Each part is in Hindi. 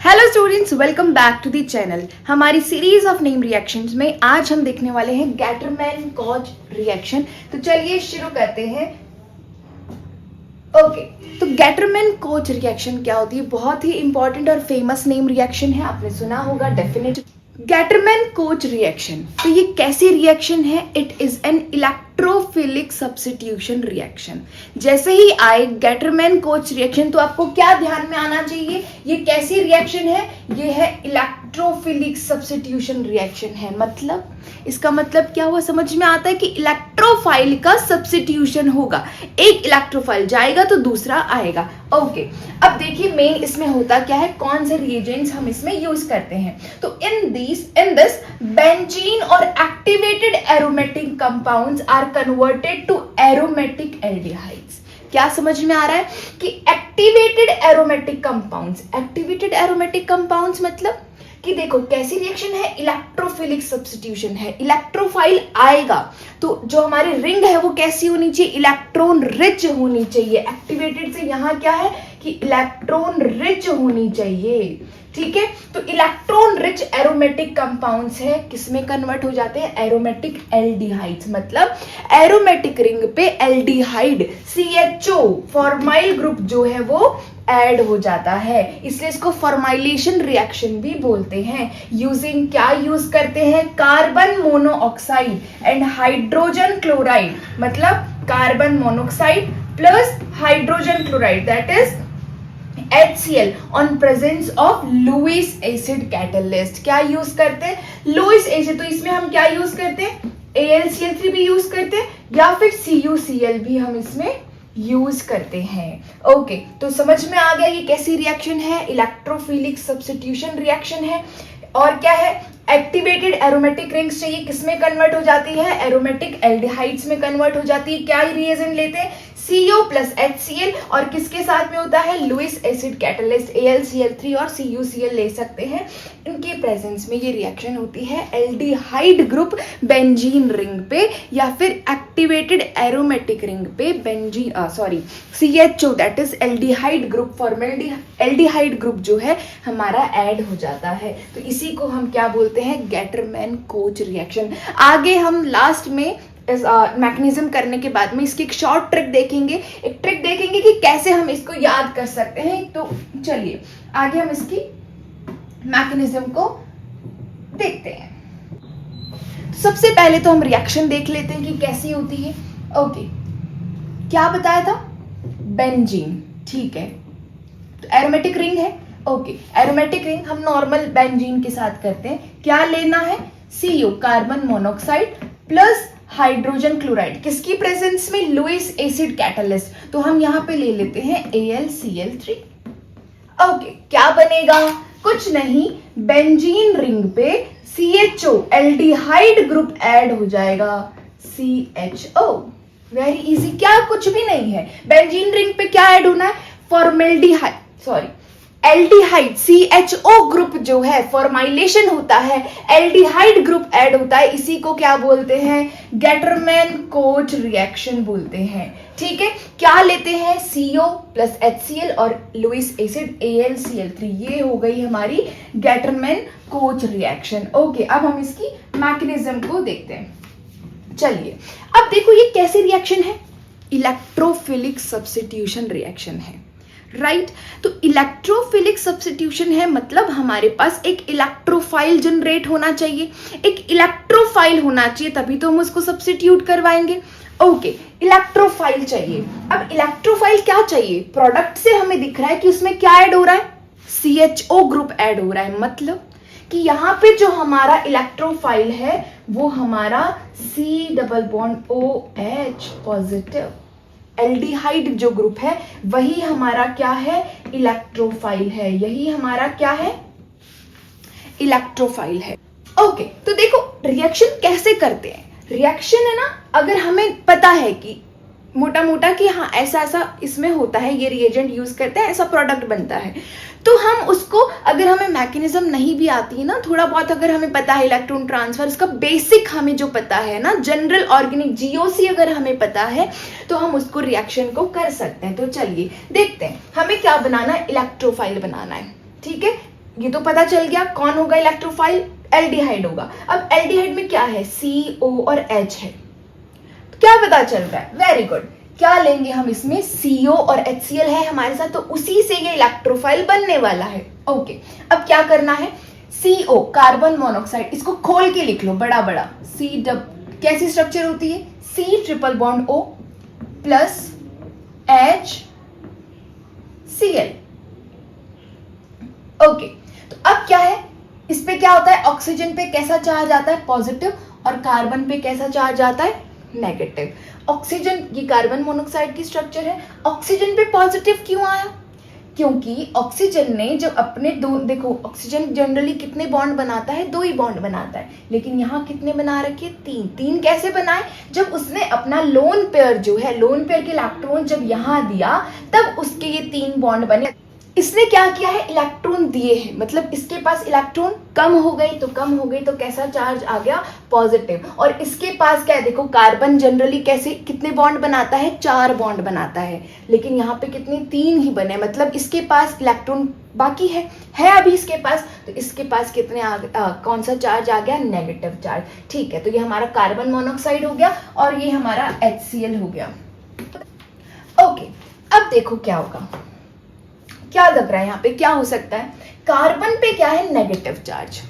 Hello students, welcome back to the channel. हमारी सीरीज ऑफ नेम रिएक्शंस में आज हम देखने वाले हैं गैटरमैन कॉच रिएक्शन। तो चलिए शुरू करते हैं। ओके, तो गैटरमैन कोच रिएक्शन क्या होती है? बहुत ही इंपॉर्टेंट और फेमस नेम रिएक्शन है, आपने सुना होगा डेफिनेटली। गैटरमैन कोच रिएक्शन, तो ये कैसी रिएक्शन है? It is an electrophilic substitution reaction. जैसे ही आए गैटरमैन कोच रिएक्शन तो आपको क्या ध्यान में आना चाहिए? ये कैसी रिएक्शन है? ये है इलेक्ट्रोफिलिक सब्स्टिट्यूशन रिएक्शन है। मतलब इसका मतलब क्या हुआ? समझ में आता है कि इलेक्ट्रोफाइल का सब्स्टिट्यूशन होगा। एक इलेक्ट्रोफाइल जाएगा तो दूसरा आएगा। ओके, अब देखिए मेन इसमें होता क्या है, कौन से रिएजेंट्स हम इसमें यूज करते हैं। तो इन दिस बेंजीन और activated aromatic compounds are converted to aromatic aldehydes. क्या समझ में आ रहा है कि एक्टिवेटेड एरोमेटिक कंपाउंड्स मतलब कि देखो कैसी रिएक्शन है, इलेक्ट्रोफिलिक सब्स्टिट्यूशन है। इलेक्ट्रोफाइल आएगा तो जो हमारी रिंग है वो कैसी होनी चाहिए? इलेक्ट्रॉन रिच होनी चाहिए। एक्टिवेटेड से यहाँ क्या है कि इलेक्ट्रॉन रिच होनी चाहिए। ठीक है, तो इलेक्ट्रॉन रिच एरोमेटिक कंपाउंड्स है, किसमें कन्वर्ट हो जाते हैं? Aromatic aldehydes. मतलब एरोमेटिक रिंग पे एल्डिहाइड CHO फॉर्माइल ग्रुप जो है वो ऐड हो जाता है, इसलिए इसको फॉर्माइलेशन रिएक्शन भी बोलते हैं। यूजिंग क्या यूज करते हैं? Carbon monoxide and hydrogen chloride. मतलब carbon monoxide plus hydrogen chloride, that is HCl on presence of Lewis acid catalyst. क्या यूज करते हैं? Lewis acid. तो इसमें हम क्या यूज करते हैं? AlCl3 भी यूज करते हैं या फिर CuCl भी हम इसमें यूज करते हैं। ओके, तो समझ में आ गया ये कैसी रिएक्शन है? इलेक्ट्रोफिलिक सब्स्टिट्यूशन रिएक्शन है। और क्या है? एक्टिवेटेड एरोमेटिक रिंग्स चाहिए, किसमें कन्वर्ट हो जाती है? एरोमेटिक एल्डिहाइड्स में कन्वर्ट हो जाती है। क्या रिएजेंट लेते हैं? CO प्लस HCl, और किसके साथ में होता है? लुईस एसिड कैटलिस्ट AlCl3 और CuCl ले सकते हैं। इनके प्रेजेंस में ये रिएक्शन होती है एल्डिहाइड ग्रुप बेंजीन रिंग पे या फिर एक्टिवेटेड एरोमेटिक रिंग पे benzene CHO that is aldehyde group aldehyde group जो है हमारा ऐड हो जाता है। तो इसी को हम क्या बोलते हैं? Gattermann coach reaction. आगे हम लास्ट में इस मैकेनिज्म करने के बाद में इसकी एक शॉर्ट ट्रिक देखेंगे, कि कैसे हम इसको याद कर सकते हैं। तो चलिए आगे हम इसकी मैकेनिज्म को देखते हैं। सबसे पहले तो हम रिएक्शन देख लेते हैं कि कैसी होती है। ओके, क्या बताया था? बेंजीन। ठीक है, तो एरोमेटिक रिंग है। ओके, एरोमेटिक रिंग हम नॉर्मल बेंजीन के साथ करते हैं। क्या लेना है? CO carbon monoxide plus hydrogen chloride, किसकी प्रेजेंस में? Lewis acid catalyst. तो हम यहां पे ले लेते हैं AlCl3। ओके, क्या बनेगा? कुछ नहीं, बेंजीन रिंग पे CHO एल्डिहाइड ग्रुप ऐड हो जाएगा, CHO। वेरी इजी, क्या कुछ भी नहीं है। बेंजीन रिंग पे क्या ऐड होना है? एल्डिहाइड CHO ग्रुप जो है फॉर्माइलेशन होता है, एल्डिहाइड ग्रुप ऐड होता है, इसी को क्या बोलते हैं? गैटरमैन कोच रिएक्शन बोलते हैं। ठीक है, क्या लेते हैं? CO प्लस HCl और लुईस एसिड AlCl3। ये हो गई हमारी गैटरमैन कोच रिएक्शन। ओके, अब हम इसकी मैकेनिज्म को देखते हैं। चलिए अब देखो ये कैसी रिएक्शन है? इलेक्ट्रोफिलिक सब्स्टिट्यूशन रिएक्शन है, राइट। तो इलेक्ट्रोफिलिक सब्स्टिट्यूशन है मतलब हमारे पास एक इलेक्ट्रोफाइल जनरेट होना चाहिए। एक इलेक्ट्रोफाइल होना चाहिए तभी तो हम उसको सब्स्टिट्यूट करवाएंगे। ओके, इलेक्ट्रोफाइल चाहिए। अब इलेक्ट्रोफाइल क्या चाहिए? प्रोडक्ट से हमें दिख रहा है कि उसमें क्या ऐड हो रहा है? CHO ग्रुप ऐड हो रहा है। मतलब कि यहाँ पे जो हमारा इलेक्ट्रोफाइल है वो हमारा C+OH पॉजिटिव एल्डिहाइड जो ग्रुप है वही हमारा क्या है? इलेक्ट्रोफाइल है। यही हमारा क्या है? इलेक्ट्रोफाइल है। ओके, तो देखो रिएक्शन कैसे करते हैं। रिएक्शन है ना, अगर हमें पता है कि मोटा मोटा कि हाँ ऐसा ऐसा इसमें होता है, ये रिएजेंट यूज करते हैं, ऐसा प्रोडक्ट बनता है, तो हम उसको, अगर हमें मैकेनिज्म नहीं भी आती है ना, थोड़ा बहुत अगर हमें पता है इलेक्ट्रॉन ट्रांसफर, इसका बेसिक हमें जो पता है ना, जनरल ऑर्गेनिक GOC अगर हमें पता है तो हम उसको रिएक्शन को कर सकते हैं। तो चलिए देखते हैं, हमें क्या बनाना है? इलेक्ट्रोफाइल बनाना है। ठीक है, ये तो पता चल गया कौन होगा इलेक्ट्रोफाइल, एल्डिहाइड होगा। अब एल्डिहाइड में क्या है, CO और H है, तो क्या पता चल रहा है, वेरी गुड। क्या लेंगे हम इसमें, CO और HCl है हमारे साथ, तो उसी से ये इलेक्ट्रोफाइल बनने वाला है। ओके, अब क्या करना है, CO कार्बन मोनोऑक्साइड, इसको खोल के लिख लो बड़ा बड़ा, कैसी स्ट्रक्चर होती है, C triple bond O plus HCl। Okay, तो अब क्या है, इस पे क्या होता है, ऑक्सीजन पे कैसा चार्ज आता है, पॉजिटिव, और कार्बन पे कैसा चार्ज आता है, नेगेटिव। ऑक्सीजन, ये कार्बन मोनोऑक्साइड की स्ट्रक्चर है, ऑक्सीजन पे पॉजिटिव क्यों आया, क्योंकि ऑक्सीजन ने जब अपने दो, देखो ऑक्सीजन जनरली कितने बॉन्ड बनाता है, 2 ही बॉन्ड बनाता है, लेकिन यहाँ कितने बना रखे, 3 कैसे बनाए, जब उसने अपना लोन पेयर जो है, लोन पेयर के इलेक्ट्रॉन जब यहाँ दिया तब उसके ये 3 बॉन्ड बने। इसने क्या किया है, इलेक्ट्रॉन दिए हैं, मतलब इसके पास इलेक्ट्रॉन कम हो गई तो कैसा चार्ज आ गया, पॉजिटिव। और इसके पास क्या है, देखो कार्बन जनरली कैसे कितने बॉन्ड बनाता है, 4 बॉन्ड बनाता है, लेकिन यहाँ पे कितने, 3 ही बने, मतलब इसके पास इलेक्ट्रॉन बाकी है अभी इसके पास, तो इसके पास कितने कौन सा चार्ज आ गया, नेगेटिव चार्ज। ठीक है, तो ये हमारा कार्बन मोनोऑक्साइड हो गया और ये हमारा HCl हो गया। ओके, अब देखो क्या होगा, क्या लग रहा है यहाँ पे, क्या हो सकता है, कार्बन पे क्या है, नेगेटिव चार्ज,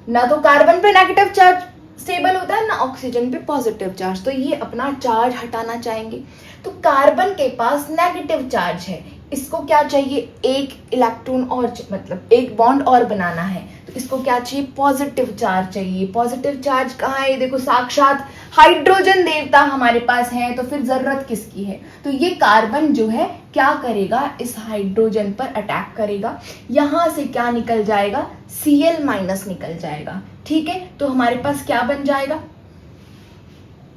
ना तो कार्बन पे नेगेटिव चार्ज स्टेबल होता है, ना ऑक्सीजन पे पॉजिटिव चार्ज, तो ये अपना चार्ज हटाना चाहेंगे। तो कार्बन के पास नेगेटिव चार्ज है, इसको क्या चाहिए, एक इलेक्ट्रॉन और, मतलब एक बॉन्ड और बनाना है, तो इसको क्या चाहिए, पॉजिटिव चार्ज चाहिए। पॉजिटिव चार्ज कहाँ है, देखो साक्षात हाइड्रोजन देवता हमारे पास है, तो फिर जरूरत किसकी है, तो ये कार्बन जो है क्या करेगा, इस हाइड्रोजन पर अटैक करेगा, यहां से क्या निकल जाएगा, Cl माइनस निकल जाएगा। ठीक है, तो हमारे पास क्या बन जाएगा,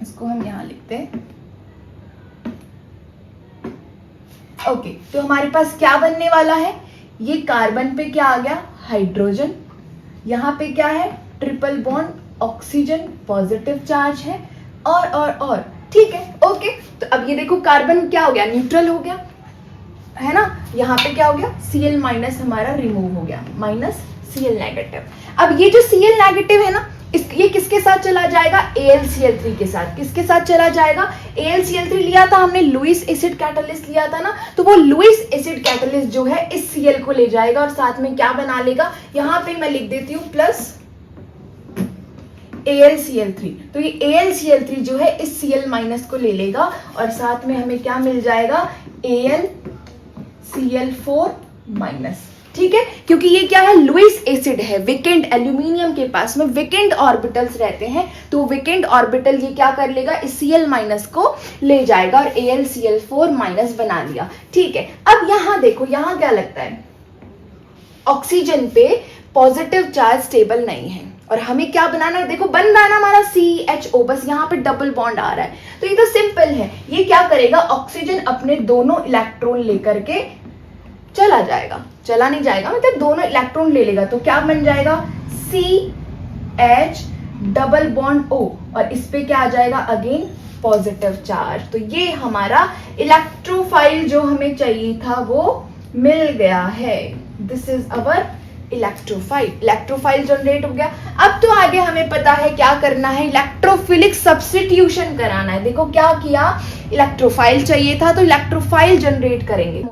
इसको हम यहां लिखते हैं। ओके, तो हमारे पास क्या बनने वाला है, ये कार्बन पे क्या आ गया, हाइड्रोजन, यहाँ पे क्या है, triple bond oxygen, positive charge है, और ठीक है। ओके, तो अब ये देखो कार्बन क्या हो गया, न्यूट्रल हो गया है ना, यहाँ पे क्या हो गया, Cl माइनस हमारा रिमूव हो गया, माइनस Cl नेगेटिव। अब ये जो Cl नेगेटिव है ना, ये किसके साथ चला जाएगा, AlCl3 के साथ, किसके साथ चला जाएगा, AlCl3 लिया था हमने, लुईस एसिड कैटलिस्ट लिया था ना, तो वो लुईस एसिड कैटलिस्ट जो है इस Cl को ले जाएगा और साथ में क्या बना लेगा, यहाँ पे मैं लिख देती हूँ प्लस AlCl3, तो ये AlCl3 जो है इस Cl माइनस को ले लेगा और साथ में हमें क्या मिल जाएगा, AlCl4 माइनस। ठीक है, क्योंकि ये क्या है, लुईस एसिड है, वेकेंट, एल्यूमिनियम के पास में वेकेंट ऑर्बिटल्स रहते हैं, तो वेकेंट ऑर्बिटल ये क्या कर लेगा, इस Cl माइनस को ले जाएगा और AlCl4 माइनस बना लिया। ठीक है, अब यहाँ देखो, यहाँ क्या लगता है, ऑक्सीजन पे पॉजिटिव चार्ज स्टेबल नहीं है और हमें क्या बनाना है, देखो बन रहा है ना हमारा CHO, बस यहाँ पे डबल बॉन्ड आ रहा है, तो ये तो सिंपल है, ये क्या करेगा, ऑक्सीजन अपने दोनों इलेक्ट्रॉन लेकर के चला जाएगा, चला नहीं जाएगा, मतलब दोनों इलेक्ट्रॉन ले लेगा, तो क्या बन जाएगा, CH डबल बॉन्ड O, और इस पे क्या आ जाएगा, अगेन पॉजिटिव चार्ज। तो ये हमारा इलेक्ट्रोफाइल जो हमें चाहिए था वो मिल गया है, this is our electrophile generate हो गया। अब तो आगे हमें पता है क्या करना है, इलेक्ट्रोफिलिक सब्स्टिट्यूशन कराना है। देखो क्या किया, इलेक्ट्रोफाइल चाहिए था तो इलेक्ट्रोफाइल जनरेट करेंगे,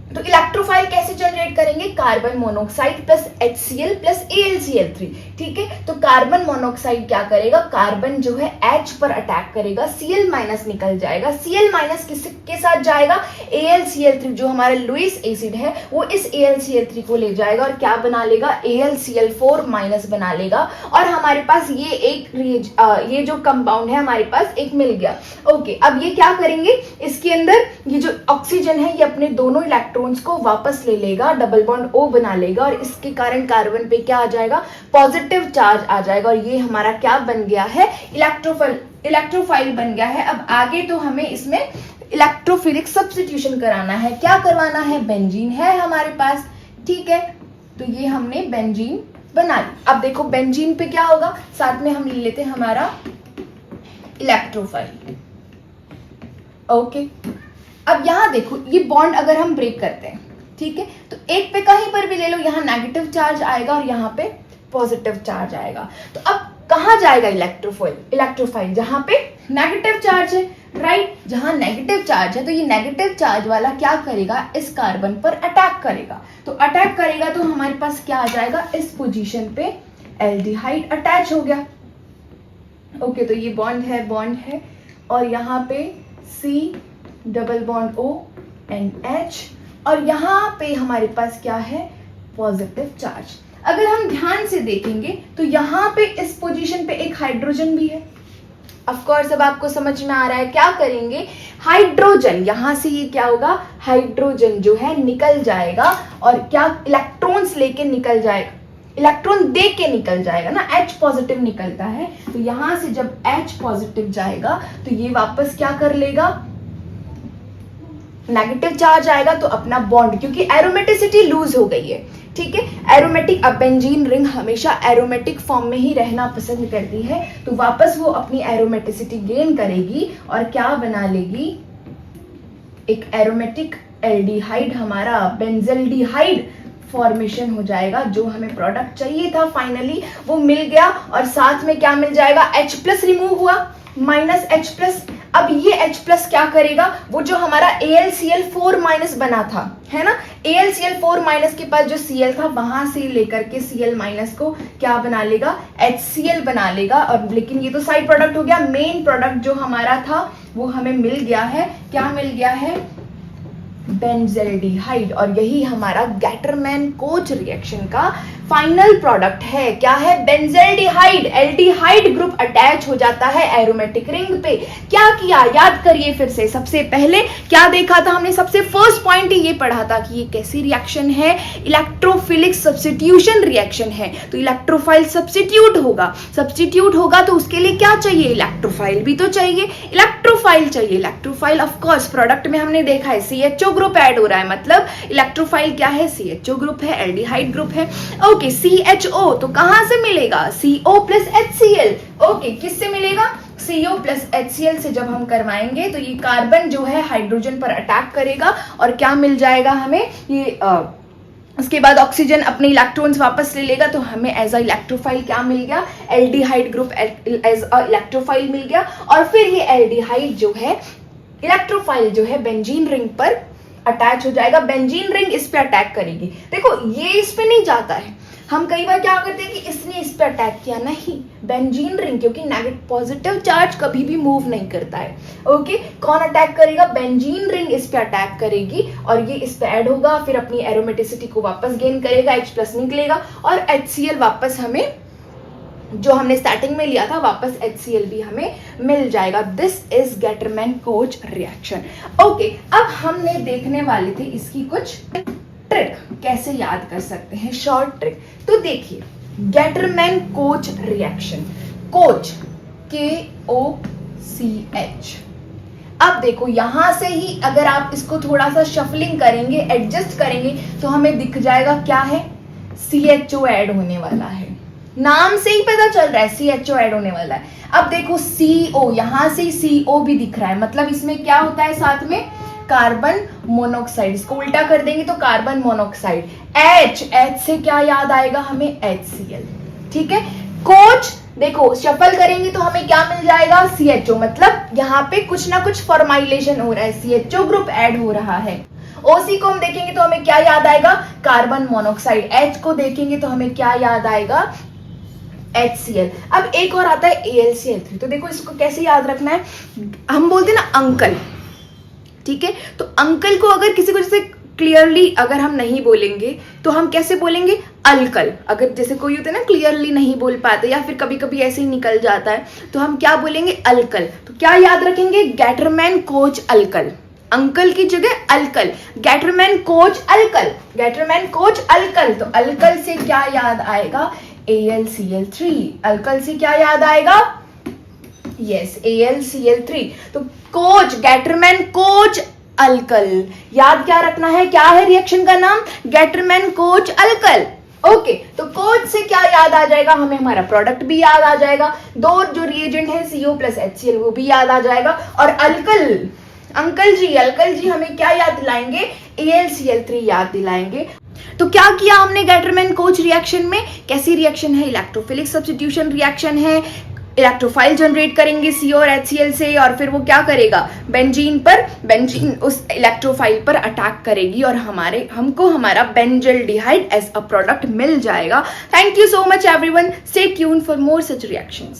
तो इलेक्ट्रोफाइल कैसे जनरेट करेंगे, carbon monoxide plus HCl plus AlCl3। ठीक है, तो कार्बन मोनोऑक्साइड क्या करेगा, कार्बन जो है H पर अटैक करेगा, Cl माइनस निकल जाएगा, Cl माइनस किसके साथ जाएगा, AlCl3 जो हमारा लुईस एसिड है वो इस AlCl3 को ले जाएगा और क्या बना लेगा, AlCl4 माइनस बना लेगा, और हमारे पास ये जो कंपाउंड है हमारे पास एक मिल गया। ओके, अब ये क्या करेंगे, इसके अंदर ये जो ऑक्सीजन है ये अपने दोनों इलेक्ट्रॉन्स को वापस ले लेगा, डबल बॉन्ड O बना लेगा और इसके कारण कार्बन पे क्या आ जाएगा, पॉजिटिव चार्ज आ जाएगा, और ये हमारा क्या बन गया है, इलेक्ट्रोफाइल बन गया है। अब आगे तो हमें इसमें इलेक्ट्रोफिलिक सब्स्टिट्यूशन कराना है, क्या करवाना है, बेंजीन है हमारे पास। ठीक है, तो ये हमने बेंजीन बना ली। अब देखो बेंजीन पे क्या होगा, साथ में हम ले लेते हैं हमारा इलेक्ट्रोफाइल। ओके, अब यहां देखो ये बॉन्ड अगर हम ब्रेक करते हैं ठीक है, तो एक पे कहीं पर भी ले लो, यहाँ नेगेटिव चार्ज आएगा और यहाँ पे पॉजिटिव चार्ज आएगा। तो अब कहाँ जाएगा इलेक्ट्रोफाइल? जहाँ पे नेगेटिव चार्ज है, राइट? जहाँ नेगेटिव चार्ज है तो ये नेगेटिव चार्ज वाला क्या करेगा, इस कार्बन पर अटैक करेगा। तो अटैक करेगा तो हमारे पास क्या आ जाएगा, इस पोजीशन पे एल्डिहाइड अटैच हो गया। ओके, तो ये बॉन्ड है और यहाँ पे C double bond O and H, और यहाँ पे हमारे पास क्या है, पॉजिटिव चार्ज। अगर हम ध्यान से देखेंगे तो यहाँ पे इस पोजीशन पे एक हाइड्रोजन भी है। ऑफ कोर्स अब आपको समझ में आ रहा है, क्या करेंगे, हाइड्रोजन यहाँ से ये क्या होगा, हाइड्रोजन जो है निकल जाएगा और क्या इलेक्ट्रॉन्स लेके निकल जाएगा, इलेक्ट्रॉन दे के निकल जाएगा ना, H पॉजिटिव निकलता है। तो यहाँ से जब H पॉजिटिव जाएगा तो ये वापस क्या कर लेगा, नेगेटिव चार्ज आएगा तो अपना बॉन्ड, क्योंकि एरोमेटिसिटी लूज हो गई है, ठीक है। एरोमेटिक, अब बेंजीन रिंग हमेशा एरोमेटिक फॉर्म में ही रहना पसंद करती है, तो वापस वो अपनी एरोमेटिसिटी गेन करेगी और क्या बना लेगी, एक एरोमेटिक एल्डिहाइड, हमारा बेंजल्डिहाइड फॉर्मेशन हो जाएगा। जो हमें प्रोडक्ट चाहिए था फाइनली वो मिल गया, और साथ में क्या मिल जाएगा, H प्लस रिमूव हुआ, माइनस H प्लस। अब ये H प्लस क्या करेगा, वो जो हमारा AlCl4 माइनस बना था, है ना, AlCl4 माइनस के पास जो Cl था वहां से लेकर के Cl माइनस को क्या बना लेगा, HCl बना लेगा। और लेकिन ये तो साइड प्रोडक्ट हो गया, मेन प्रोडक्ट जो हमारा था वो हमें मिल गया है, क्या मिल गया है, बेंजल्डिहाइड। और यही हमारा गैटरमैन कोच रिएक्शन का फाइनल प्रोडक्ट है, क्या है, बेंजल्डिहाइड। एल्डिहाइड ग्रुप अटैच हो जाता है एरोमेटिक रिंग पे। क्या किया, याद करिए फिर से, सबसे पहले क्या देखा था हमने, सबसे फर्स्ट पॉइंट ये पढ़ा था कि ये कैसी रिएक्शन है, इलेक्ट्रोफिलिक सब्स्टिट्यूशन रिएक्शन है। तो इलेक्ट्रोफाइल सब्स्टिट्यूट होगा तो उसके लिए क्या चाहिए, इलेक्ट्रोफाइल भी तो चाहिए, इलेक्ट्रोफाइल चाहिए। इलेक्ट्रोफाइल ऑफ कोर्स प्रोडक्ट में हमने देखा है CHO ग्रुप ऐड हो रहा है, मतलब इलेक्ट्रोफाइल क्या है, CHO ग्रुप है, एल्डिहाइड ग्रुप है। ओके, CHO तो कहां से मिलेगा, CO प्लस HCl। ओके, किससे मिलेगा, CO प्लस HCl से जब हम करवाएंगे तो ये कार्बन जो है हाइड्रोजन पर अटैक करेगा और क्या मिल जाएगा हमें, ये उसके बाद ऑक्सीजन अपने इलेक्ट्रॉन्स वापस ले लेगा, तो हमें एज अ इलेक्ट्रोफाइल क्या मिल गया, aldehyde group as a electrophile मिल गया। और फिर ये एल्डिहाइड जो है, इलेक्ट्रोफाइल जो है बेंजीन रिंग पर अटैच हो जाएगा, बेंजीन रिंग इस पे अटैक करेगी। देखो ये इस पे नहीं जाता है, हम कई बार क्या करते हैं कि इसने इस पे अटैक किया, नहीं, बेंजीन रिंग, क्योंकि नेगेटिव पॉजिटिव चार्ज कभी भी मूव नहीं करता है। ओके, कौन अटैक करेगा, बेंजीन रिंग इस पे अटैक करेगी और ये इस पे ऐड होगा, फिर अपनी एरोमेटिसिटी को वापस गेन करेगा, H प्लस निकलेगा और HCl वापस हमें जो हमने स्टार्टिंग में लिया था वापस HCl भी हमें मिल जाएगा। This is Gattermann coach reaction. Okay, अब हमने देखने वाले थे इसकी कुछ ट्रिक, कैसे याद कर सकते हैं, शॉर्ट ट्रिक। तो देखिए, Gattermann coach reaction, coach KOCH। अब देखो यहां से ही अगर आप इसको थोड़ा सा शफलिंग करेंगे, एडजस्ट करेंगे, तो हमें दिख जाएगा क्या है, CHO ऐड होने वाला है। नाम से ही पता चल रहा है CHO ऐड होने वाला है। अब देखो CO, यहां से CO भी दिख रहा है, मतलब इसमें क्या होता है, साथ में कार्बन मोनोऑक्साइड। इसको उल्टा कर देंगे तो कार्बन मोनोऑक्साइड। H से क्या याद आएगा हमें, HCl, ठीक है। कोच देखो शफल करेंगे तो हमें क्या मिल जाएगा, CHO, मतलब यहाँ पे कुछ ना कुछ फॉर्माइलेशन हो रहा है, CHO ग्रुप ऐड हो रहा है। OC को हम देखेंगे तो हमें क्या याद आएगा, कार्बन मोनोऑक्साइड। H को देखेंगे तो हमें क्या याद आएगा, HCl। अब एक और आता है AlCl3। तो देखो इसको कैसे याद रखना है, हम बोलते हैं ना अंकल, ठीक है, तो अंकल को अगर किसी को जैसे क्लियरली अगर हम नहीं बोलेंगे तो हम कैसे बोलेंगे, अल्कल। अगर जैसे कोई होता है ना क्लियरली नहीं बोल पाते या फिर कभी कभी ऐसे ही निकल जाता है, तो हम क्या बोलेंगे, अल्कल। तो क्या याद रखेंगे, गैटरमैन कोच अल्कल, अंकल की जगह alkali, Gattermann coach alkali, Gattermann coach alkali. तो अल्कल से क्या याद आएगा, AlCl3। अल्कल से क्या याद आएगा, यस, AlCl3। तो कोच, गैटरमैन कोच अल्कल, याद क्या रखना है, क्या है रिएक्शन का नाम, गैटरमैन कोच अल्कल। ओके, तो कोच से क्या याद आ जाएगा, हमें हमारा प्रोडक्ट भी याद आ जाएगा, दो जो रिएजेंट है CO प्लस HCl वो भी याद आ जाएगा, और अल्कल, अंकल जी हमें क्या याद दिलाएंगे? AlCl3 याद दिलाएंगे। तो क्या किया हमने गैटरमैन कोच रिएक्शन में? कैसी रिएक्शन है? इलेक्ट्रोफिलिक सब्स्टिट्यूशन रिएक्शन है। इलेक्ट्रोफाइल जनरेट करेंगे C और HCl से, और फिर वो क्या करेगा? बेंजीन उस इलेक्ट्रोफाइल पर अटैक करेगी और हमको हमारा बेंजल्डिहाइड एज अ प्रोडक्ट मिल जाएगा। Thank you so much everyone, stay tuned for more such reactions.